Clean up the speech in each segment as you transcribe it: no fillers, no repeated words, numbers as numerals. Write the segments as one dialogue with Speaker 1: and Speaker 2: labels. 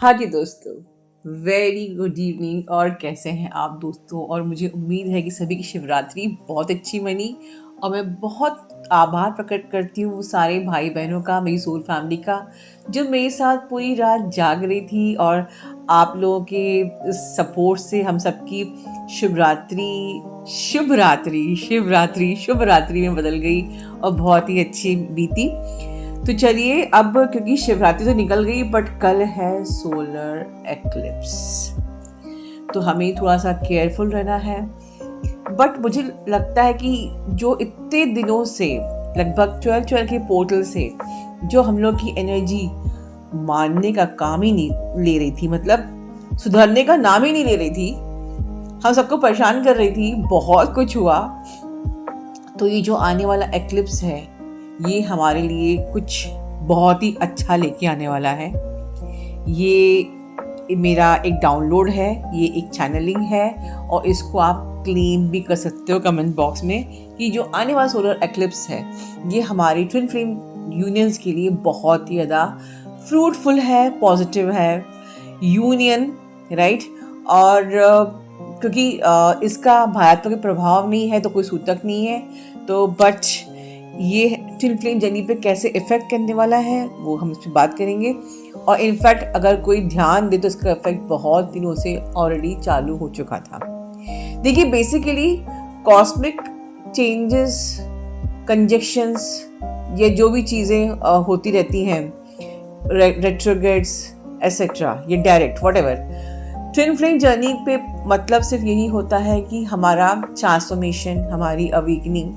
Speaker 1: हाँ जी दोस्तों, very good evening. और कैसे हैं आप दोस्तों? और मुझे उम्मीद है कि सभी की शिवरात्रि बहुत अच्छी मनी। और मैं बहुत आभार प्रकट करती हूँ वो सारे भाई बहनों का, मेरी सोल फैमिली का, जो मेरे साथ पूरी रात जाग रही थी। और आप लोगों के सपोर्ट से हम सबकी शिवरात्रि शिवरात्रि शिवरात्रि शिवरात्रि में बदल गई और बहुत ही अच्छी बीती। तो चलिए अब, क्योंकि शिवरात्रि तो निकल गई बट कल है सोलर एक्लिप्स, तो हमें थोड़ा सा केयरफुल रहना है। बट मुझे लगता है कि जो इतने दिनों से, लगभग 12 के पोर्टल से जो हम लोग की एनर्जी मानने का काम ही नहीं ले रही थी, मतलब सुधरने का नाम ही नहीं ले रही थी, हम सबको परेशान कर रही थी, बहुत कुछ हुआ। तो ये जो आने वाला एक्लिप्स है, ये हमारे लिए कुछ बहुत ही अच्छा लेके आने वाला है। ये मेरा एक डाउनलोड है, ये एक चैनलिंग है, और इसको आप क्लेम भी कर सकते हो कमेंट बॉक्स में कि जो आने वाला सोलर एक्लिप्स है ये हमारी ट्विन फ्लेम यूनियंस के लिए बहुत ही ज़्यादा फ्रूटफुल है, पॉजिटिव है यूनियन, राइट। और क्योंकि इसका भारत पर प्रभाव नहीं है तो कोई सूतक नहीं है, तो बट ये ट्विन फ्लेम जर्नी पे कैसे इफेक्ट करने वाला है वो हम इस पर बात करेंगे। और इनफैक्ट अगर कोई ध्यान दे तो इसका इफेक्ट बहुत दिनों से ऑलरेडी चालू हो चुका था। देखिए, बेसिकली कॉस्मिक चेंजेस, कंजक्शंस, ये जो भी चीज़ें होती रहती हैं, रेट्रोग्रेड्स एसेट्रा, ये direct whatever, twin flame journey पे मतलब सिर्फ यही होता है कि हमारा ट्रांसफॉर्मेशन, हमारी अवेकनिंग,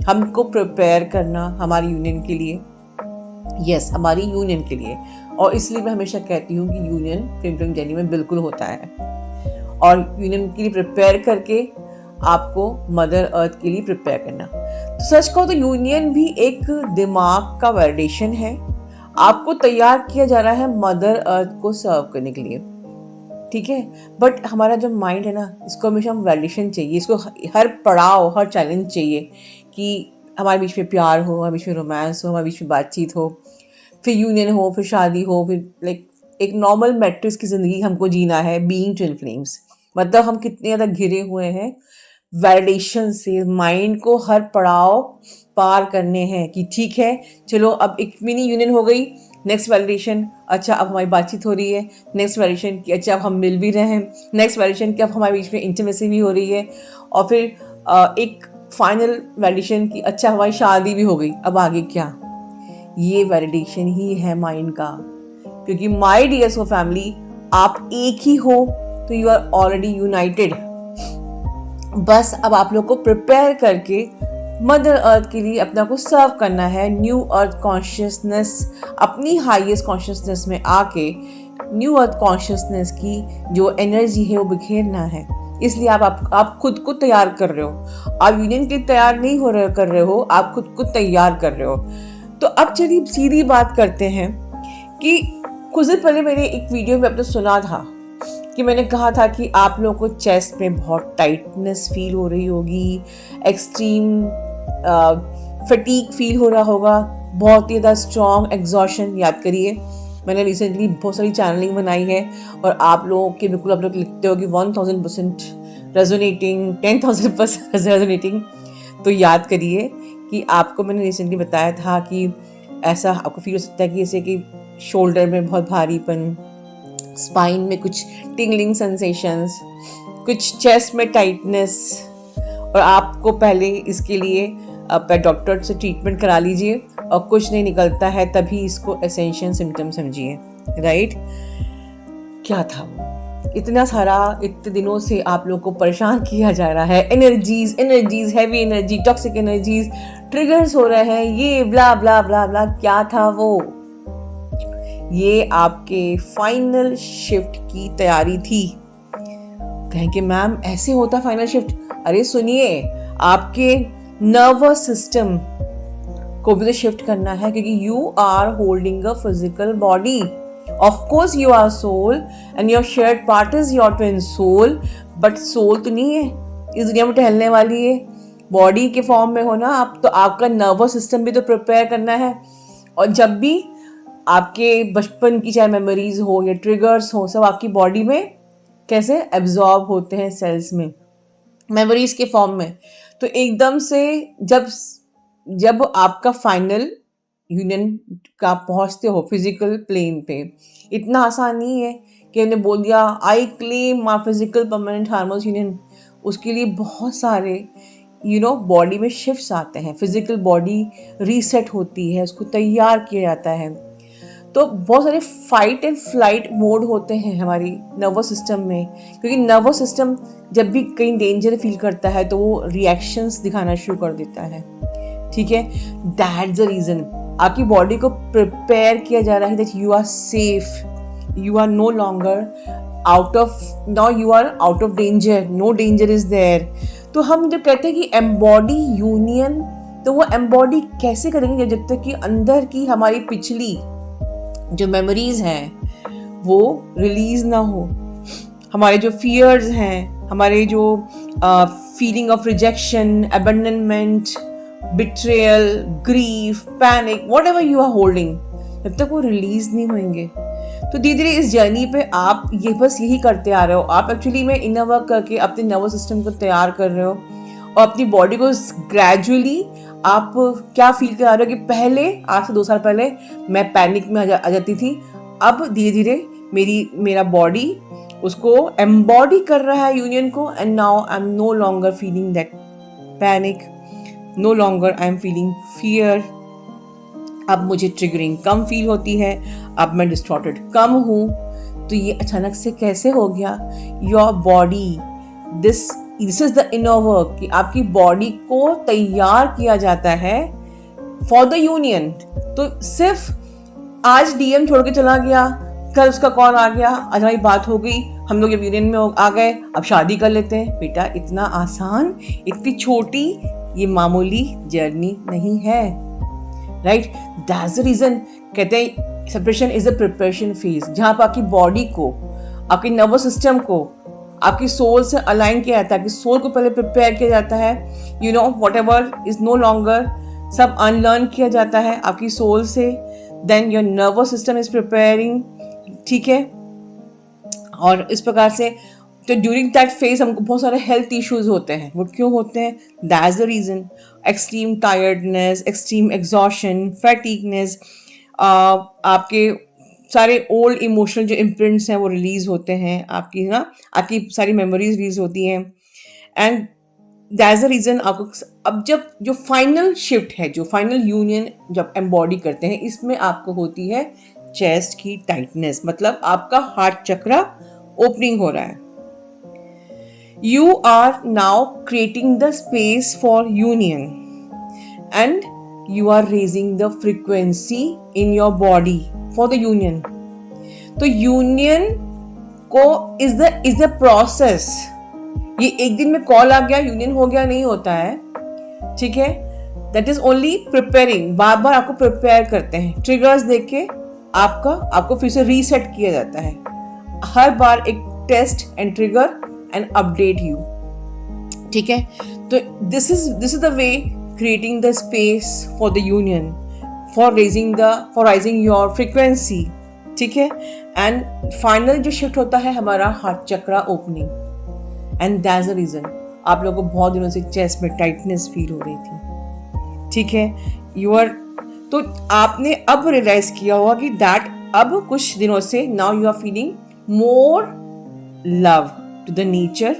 Speaker 1: हमको प्रिपेयर करना हमारी यूनियन के लिए, यस हमारी यूनियन के लिए। और इसलिए मैं हमेशा कहती हूँ कि यूनियन ट्विन फ्लेम जर्नी में बिल्कुल होता है, और यूनियन के लिए प्रिपेयर करके आपको मदर अर्थ के लिए प्रिपेयर करना। तो सच कहो तो यूनियन भी एक दिमाग का वैलिडेशन है, आपको तैयार किया जा रहा है मदर अर्थ को सर्व करने के लिए, ठीक है। बट हमारा जो माइंड है ना, इसको हमेशा हम वैलिडेशन चाहिए, इसको हर पड़ाव, हर चैलेंज चाहिए कि हमारे बीच में प्यार हो, हमारे बीच में रोमांस हो, हमारे बीच में बातचीत हो, फिर यूनियन हो, फिर शादी हो, फिर लाइक एक नॉर्मल मैट्रिक्स की ज़िंदगी हमको जीना है बीइंग ट्विन फ्लेम्स। मतलब हम कितने ज़्यादा घिरे हुए हैं वैलिडेशन से, माइंड को हर पड़ाव पार करने हैं कि ठीक है चलो अब एक मिनी यूनियन हो गई, नेक्स्ट वैलिडेशन, अच्छा अब हमारी बातचीत हो रही है, नेक्स्ट वैलिडेशन कि अच्छा अब हम मिल भी रहे हैं, नेक्स्ट वैलिडेशन कि अब हमारे बीच में इंटीमेसी भी हो रही है, और फिर एक फाइनल वैलिडेशन कि अच्छा हमारी शादी भी हो गई, अब आगे क्या। ये वैलिडेशन ही है माइंड का, क्योंकि माय डियर सो फैमिली, आप एक ही हो तो यू आर ऑलरेडी यूनाइटेड। बस अब आप लोग को प्रिपेयर करके मदर अर्थ के लिए अपना को सर्व करना है, न्यू अर्थ कॉन्शियसनेस, अपनी हाईएस्ट कॉन्शियसनेस में आके न्यू अर्थ कॉन्शियसनेस की जो एनर्जी है वो बिखेरना है। इसलिए आप खुद को तैयार कर रहे हो, आप यूनियन के लिए तैयार नहीं कर रहे हो, आप खुद को तैयार कर रहे हो। तो अब चलिए सीधी बात करते हैं कि कुछ दिन पहले मैंने एक वीडियो में अपने सुना था कि मैंने कहा था कि आप लोगों को चेस्ट में बहुत टाइटनेस फील हो रही होगी, एक्सट्रीम फटीग फील हो रहा होगा, बहुत ही ज़्यादा स्ट्रॉन्ग एग्जॉशन। याद करिए, मैंने रिसेंटली बहुत सारी चैनलिंग बनाई है और आप लोगों के बिल्कुल, आप लोग लिखते हो कि 1000% रेजोनेटिंग, 10,000% रेजोनेटिंग। तो याद करिए कि आपको मैंने रिसेंटली बताया था कि ऐसा आपको फील हो सकता है कि जैसे कि शोल्डर में बहुत भारीपन, स्पाइन में कुछ टिंगलिंग सेंसेशंस, कुछ चेस्ट में टाइटनेस, और आपको पहले इसके लिए डॉक्टर से ट्रीटमेंट करा लीजिए, और कुछ नहीं निकलता है तभी इसको एसेंशियल सिम्टम समझिए, राइट। क्या था वो? इतना सारा, इतने दिनों से आप लोग को परेशान किया जा रहा है, energies, heavy energy, toxic energies, triggers हो रहे हैं, ये ब्ला ब्ला ब्ला ब्ला। क्या था वो? ये आपके फाइनल शिफ्ट की तैयारी थी। कहेंगे मैम ऐसे होता फाइनल शिफ्ट? अरे सुनिए, आपके नर्वस सिस्टम को भी तो शिफ्ट करना है, क्योंकि you are holding a physical body. Of course you are soul and your shared part is your twin soul, but soul तो नहीं है इस दुनिया में टहलने वाली है, बॉडी के फॉर्म में हो ना आप, तो आपका नर्वस सिस्टम भी तो प्रिपेयर करना है। और जब भी आपके बचपन की चाहे मेमोरीज हो या ट्रिगर्स हो, सब आपकी बॉडी में कैसे एब्जॉर्ब होते हैं सेल्स में, मेमोरीज के फॉर्म में। तो एकदम से जब जब आपका फाइनल यूनियन का पहुंचते हो फिजिकल प्लेन पे, इतना आसान नहीं है कि उन्हें बोल दिया I claim my physical permanent harmonious union. उसके लिए बहुत सारे बॉडी में शिफ्ट्स आते हैं, फिजिकल बॉडी रीसेट होती है, उसको तैयार किया जाता है। तो बहुत सारे फाइट एंड फ्लाइट मोड होते हैं हमारी नर्वस सिस्टम में, क्योंकि नर्वस सिस्टम जब भी कहीं डेंजर फील करता है तो वो रिएक्शंस दिखाना शुरू कर देता है। ठीक है, दैट्स द रीजन आपकी बॉडी को प्रिपेयर किया जा रहा है that you are safe, you are no longer out of, now you are out of danger, no danger is there. तो हम जब कहते हैं कि एम्बॉडी यूनियन, तो वो एम्बॉडी कैसे करेंगे जब तक कि अंदर की हमारी पिछली जो मेमोरीज हैं वो रिलीज ना हो, हमारे जो फियर्स हैं, हमारे जो feeling of rejection, abandonment, betrayal, grief, panic, whatever you are holding, जब तक वो रिलीज नहीं होंगे। तो धीरे धीरे इस जर्नी पे आप ये बस यही करते आ रहे हो, आप एक्चुअली में इनर वर्क करके अपने नर्वस सिस्टम को तैयार कर रहे हो और अपनी बॉडी को ग्रेजुअली आप क्या फील करा रहे हो कि पहले, आज से 2 साल पहले मैं पैनिक में आ जाती थी, अब धीरे धीरे मेरा बॉडी उसको एम्बॉडी कर रहा है यूनियन को, and now I am no longer feeling that panic, no longer I am feeling fear. अब मुझे ट्रिगरिंग कम फील होती है, अब मैं डिस्टॉर्टेड कम हूँ। तो ये अचानक से कैसे हो गया? Your body, this is the inner work कि आपकी बॉडी को तैयार किया जाता है फॉर द यूनियन। तो सिर्फ आज डीएम छोड़ के चला गया, कल उसका कॉल आ गया, आज हमारी बात हो गई, हम लोग जब यूनियन में आ गए, अब शादी कर लेते हैं। बेटा इतना आसान, इतनी छोटी ये मामूली जर्नी नहीं है, राइट? दैट्स द रीजन कहते हैं separation is a preparation phase, जहां पर आपकी बॉडी को, आपके नर्वस सिस्टम को आपकी सोल से अलाइन किया जाता है, कि सोल को पहले प्रिपेयर किया जाता है, whatever is no longer, सब अनलर्न किया जाता है आपकी सोल से, then your nervous system is preparing. ठीक है, और इस प्रकार से तो ड्यूरिंग दैट फेज हमको बहुत सारे हेल्थ इश्यूज होते हैं। वो क्यों होते हैं? That's the reason, extreme tiredness, extreme exhaustion, fatigueness, आपके सारे ओल्ड इमोशनल जो इम्प्रिंट्स हैं वो रिलीज होते हैं, आपकी सारी मेमोरीज रिलीज होती हैं, एंड दैट्स द रीजन आपको अब जब जो फाइनल शिफ्ट है, जो फाइनल यूनियन जब एम्बॉडी करते हैं, इसमें आपको होती है चेस्ट की टाइटनेस, मतलब आपका हार्ट चक्रा ओपनिंग हो रहा है। You are now creating the space for union and you are raising the frequency in your body for the union. तो union को is the process. ये एक दिन में कॉल आ गया union हो गया नहीं होता है, ठीक है? That is only preparing. बार बार आपको prepare करते हैं, triggers देख के आपको फिर से reset किया जाता है, हर बार एक test and trigger and update you. ठीक है, तो this is the way creating the space for the union, for rising your frequency. ठीक है, and final जो shift होता है हमारा heart chakra opening, and that's the reason आप लोगों को बहुत दिनों से चेस्ट में टाइटनेस फील हो रही थी। ठीक है, तो आपने अब रियलाइज किया होगा कि दैट अब कुछ दिनों से now you are feeling more love to the nature,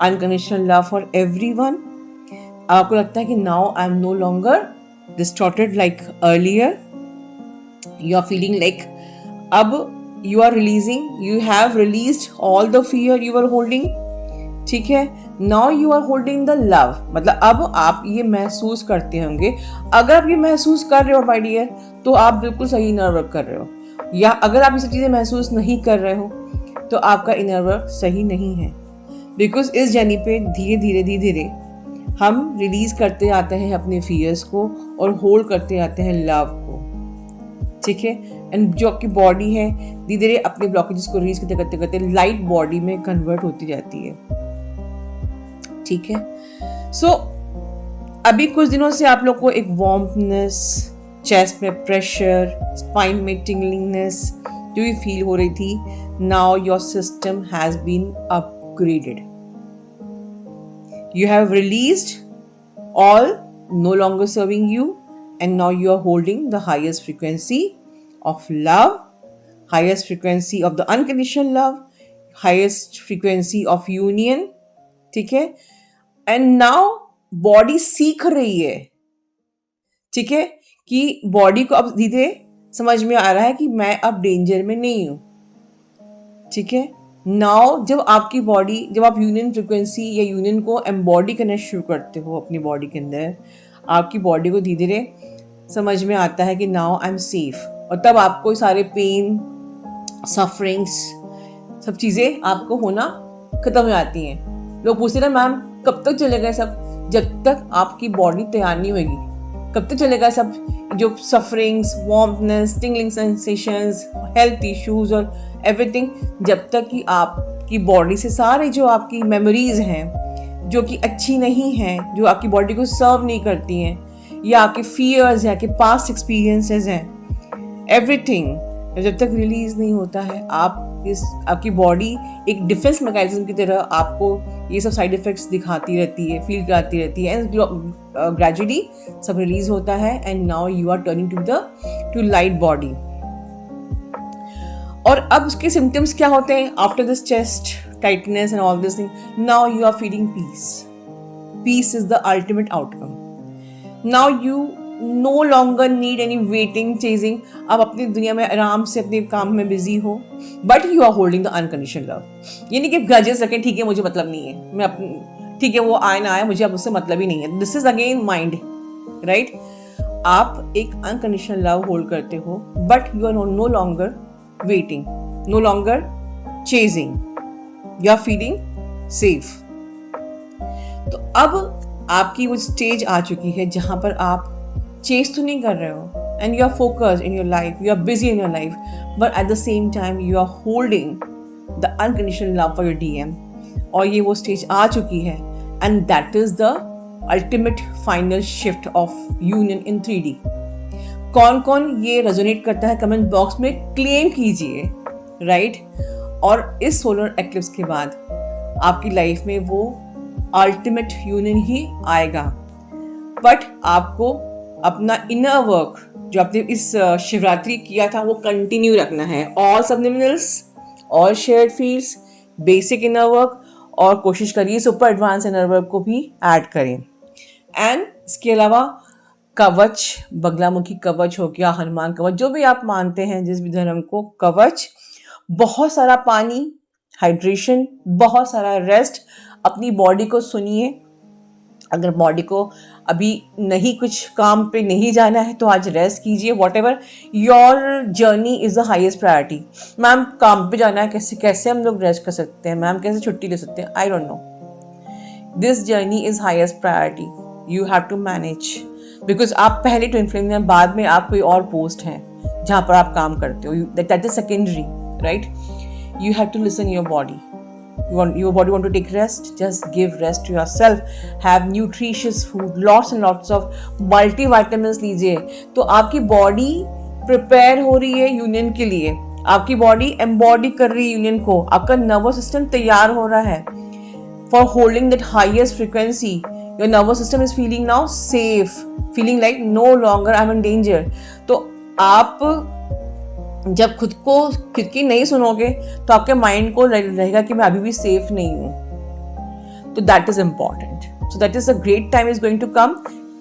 Speaker 1: unconditional love for everyone. आपको लगता है कि now I am no longer distorted like earlier. You are feeling like अब you are releasing, you have released all the fear you were holding. ठीक है, now you are holding the love, मतलब अब आप ये महसूस करते होंगे, अगर आप ये महसूस कर रहे हो माय डियर, तो आप बिल्कुल सही इनर वर्क कर रहे हो, या अगर आप ये सब चीज़ें महसूस नहीं कर रहे हो तो आपका इनर वर्क सही नहीं है। बिकॉज इस जर्नी पे धीरे धीरे हम रिलीज करते आते हैं अपने फियर्स को और होल्ड करते आते हैं लव को। ठीक है, एंड जो आपकी बॉडी है धीरे धीरे अपने ब्लॉकेजेस को रिलीज करते करते लाइट बॉडी में कन्वर्ट होती जाती है। ठीक है, सो अभी कुछ दिनों से आप लोग को एक वार्मनेस, चेस्ट में प्रेशर, स्पाइन में टिंगलिंगनेस जो भी फील हो रही थी, now your system has been upgraded. You have released all no longer serving you, and now you are holding the highest frequency of love, highest frequency of the unconditional love, highest frequency of union. ठीक है? And now body सीख रही है, ठीक है, कि body को अब धीरे समझ में आ रहा है कि मैं अब डेंजर में नहीं हूं. ठीक है. नाउ जब आपकी बॉडी, जब आप यूनियन फ्रिक्वेंसी या यूनियन को एम्बॉडी करना शुरू करते हो अपनी बॉडी के अंदर, आपकी बॉडी को धीरे धीरे समझ में आता है कि नाउ आई एम सेफ. और तब आपको सारे पेन, सफरिंग्स, सब चीज़ें आपको होना ख़त्म हो जाती हैं. लोग पूछते हैं ना मैम कब तक चलेगा ये सब? जब तक आपकी बॉडी तैयार नहीं होगी. कब तक चलेगा सब जो sufferings, warmness, tingling sensations, health issues और एवरीथिंग? जब तक कि आपकी बॉडी से सारे जो आपकी मेमोरीज हैं जो कि अच्छी नहीं हैं, जो आपकी बॉडी को सर्व नहीं करती हैं, या आपके फियर्स या आपके पास्ट एक्सपीरियंसेस हैं, एवरीथिंग जब तक रिलीज नहीं होता है, आपकी बॉडी एक डिफेंस मैकेनिज्म की तरह आपको ये सब साइड इफेक्ट्स दिखाती रहती है, फील कराती रहती है, एंड ग्रेजुअली सब रिलीज होता है. And now you are turning to light body. और अब उसके सिम्टम्स क्या होते हैं after this chest tightness and all this thing? Now you are feeling peace. Peace is the ultimate outcome. Now you no longer need any waiting, chasing. आप अपनी दुनिया में आराम से अपने काम में बिजी हो, but you are holding the unconditional love. ये नहीं कि ग्रजेस रखें, ठीक है मुझे मतलब नहीं है, मैं अपनी, ठीक है वो आए ना आए, मुझे अब उससे मतलब ही नहीं है. This is again mind, right? आप एक अनकंडीशनल लव होल्ड करते हो, but you are no longer waiting, no longer chasing, you are feeling safe. तो अब आपकी वो स्टेज आ चुकी है जहां पर आप चेस तो नहीं कर रहे हो, and you are focused in your life, you are busy in your life, but at the same time you are holding the unconditional love for your DM. और ये वो स्टेज आ चुकी है, and that is the ultimate final shift of union in 3D. कौन कौन ये resonate करता है कमेंट बॉक्स में क्लेम कीजिए, राइट? और इस सोलर एक्लिप्स के बाद आपकी लाइफ में वो अल्टीमेट यूनियन ही आएगा. बट आपको अपना इनर वर्क जो आपने इस शिवरात्रि किया था वो कंटिन्यू रखना है. All subliminals, all shared fields, basic inner work, और कोशिश करिए सुपर एडवांस इनर वर्क को भी ऐड करें. एंड इसके अलावा कवच, बगलामुखी कवच हो गया, हनुमान कवच, जो भी आप मानते हैं जिस भी धर्म को, कवच, बहुत सारा पानी, हाइड्रेशन, बहुत सारा रेस्ट. अपनी बॉडी को सुनिए. अगर बॉडी को अभी नहीं कुछ काम पे नहीं जाना है तो आज रेस्ट कीजिए. What ever your journey is the highest priority. Ma'am काम पे जाना है, कैसे हम लोग रेस्ट कर सकते हैं? मैम कैसे छुट्टी ले सकते हैं? I don't know. This journey is highest priority. You have to manage, because आप पहले ट्विन फ्लेम में, बाद में आप कोई और पोस्ट है जहाँ पर आप काम करते हो. That is secondary, right? You have to listen your body. Your body want to take rest, just give rest to yourself. Have nutritious food, lots and lots of multivitamins लीजिए. तो आपकी बॉडी प्रिपेयर हो रही है union के लिए, आपकी body embody कर रही है यूनियन को, आपका नर्वस सिस्टम तैयार हो रहा है for holding that highest frequency. Your nervous system is feeling now safe, feeling like no longer I am in danger. तो आप जब खुद की नहीं सुनोगे तो आपके माइंड को रहेगा कि मैं अभी भी सेफ नहीं हूं. तो that is important. So that is a great time is going to come.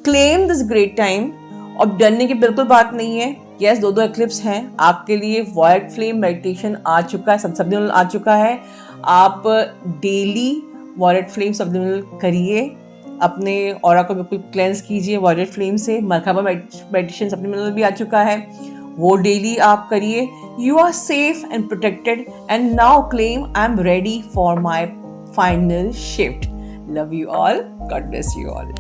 Speaker 1: Claim this great time. और डरने की बिल्कुल बात नहीं है. यस, 2 एक्लिप्स हैं आपके लिए. वॉयलेट फ्लेम मेडिटेशन आ चुका है, सबलिमिनल आ चुका है. आप डेली वॉयलेट फ्लेम सबलिमिनल करिए, अपने ऑरा को बिल्कुल क्लेंस कीजिए वॉयलेट फ्लेम से. मरहबा मेडिटेशन सबलिमिनल भी आ चुका है, वो डेली आप करिए. You are safe and protected. And now claim I am ready for my final shift. Love you all. God bless you all.